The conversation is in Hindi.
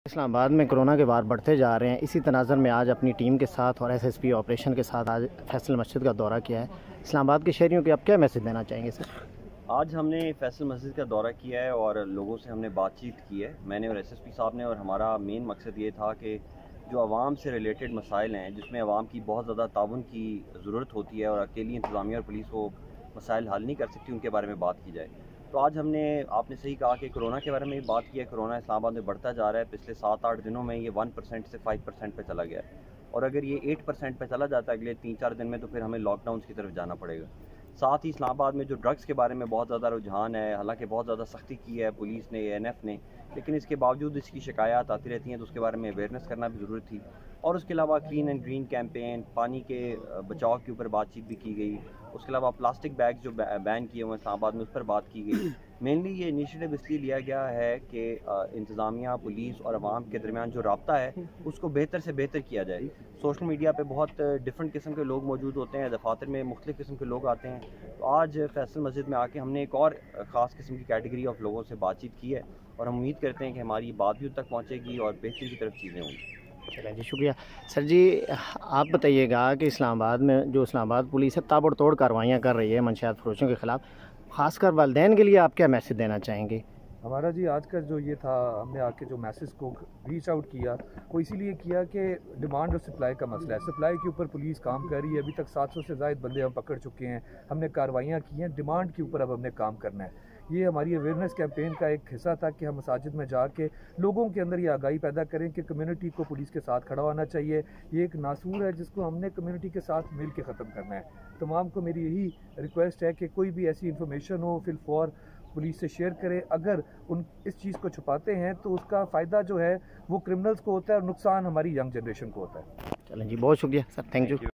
इस्लामाबाद में कोरोना के वार बढ़ते जा रहे हैं। इसी तनाज़र में आज अपनी टीम के साथ और एसएसपी ऑपरेशन के साथ आज फैसल मस्जिद का दौरा किया है। इस्लामाबाद के शहरियों को आप क्या मैसेज देना चाहेंगे सर? आज हमने फैसल मस्जिद का दौरा किया है और लोगों से हमने बातचीत की है, मैंने और एसएसपी साहब ने। और हमारा मेन मकसद ये था कि जो आवाम से रिलेटेड मसाइल हैं, जिसमें आवाम की बहुत ज़्यादा ताउन की ज़रूरत होती है और अकेली इंतज़ामिया और पुलिस वो मसाइल हल नहीं कर सकती, उनके बारे में बात की जाए। तो आज हमने, आपने सही कहा कि कोरोना के बारे में भी बात की है। कोरोना इस्लामाबाद में बढ़ता जा रहा है। पिछले 7-8 दिनों में ये 1% से 5% पे चला गया है और अगर ये 8% पे चला जाता है अगले 3-4 दिन में, तो फिर हमें लॉकडाउन की तरफ जाना पड़ेगा। साथ ही इस्लामाबाद में जो ड्रग्स के बारे में बहुत ज़्यादा रुझान है, हालांकि बहुत ज़्यादा सख्ती की है पुलिस ने, एएनएफ ने, लेकिन इसके बावजूद इसकी शिकायत आती रहती हैं, तो उसके बारे में अवेयरनेस करना भी ज़रूरत थी। और उसके अलावा क्लीन एंड ग्रीन कैंपेन, पानी के बचाव के ऊपर बातचीत भी की गई। उसके अलावा प्लास्टिक बैग जो बैन किए हुए हैं इस्लामाबाद में, उस पर बात की गई। मेनली ये इनिशिएटिव इसलिए लिया गया है कि इंतज़ामिया, पुलिस और अवाम के दरमियान जो राब्ता है उसको बेहतर से बेहतर किया जाए। सोशल मीडिया पे बहुत डिफरेंट किस्म के लोग मौजूद होते हैं, दफातर में मुख्तलिफ़ किस्म के लोग आते हैं। तो आज फैसल मस्जिद में आके हमने एक और ख़ास किस्म की कैटेगरी ऑफ लोगों से बातचीत की है और हम उम्मीद करते हैं कि हमारी बात भी उन तक पहुँचेगी और बेहतरी की तरफ चीज़ें होंगी। चलें जी, शुक्रिया सर जी। आप बताइएगा कि इस्लामाबाद में जो इस्लामाबाद पुलिस है ताबड़तोड़ कार्रवाइयाँ कर रही है मनशियात फरोशों के ख़िलाफ़, ख़ासकर वालिदैन के लिए आप क्या मैसेज देना चाहेंगे? हमारा जी आज का जो ये था, हमने आके जो मैसेज को रीच आउट किया वो इसीलिए किया कि डिमांड और सप्लाई का मसला है। सप्लाई के ऊपर पुलिस काम कर रही है। अभी तक 700 से ज़ायद बंदे हम पकड़ चुके हैं, हमने कार्रवाइयाँ की हैं। डिमांड के ऊपर अब हमने काम करना है। ये हमारी अवेयरनेस कैंपेन का एक हिस्सा था कि हम मसाजिद में जाके लोगों के अंदर ये आगाही पैदा करें कि कम्युनिटी को पुलिस के साथ खड़ा होना चाहिए। ये एक नासूर है जिसको हमने कम्युनिटी के साथ मिल के ख़त्म करना है। तमाम को मेरी यही रिक्वेस्ट है कि कोई भी ऐसी इन्फॉर्मेशन हो फिलफौर पुलिस से शेयर करें। अगर उन इस चीज़ को छुपाते हैं तो उसका फ़ायदा जो है वो क्रिमिनल्स को होता है और नुकसान हमारी यंग जनरेशन को होता है। चलें जी, बहुत शुक्रिया सर, थैंक यू।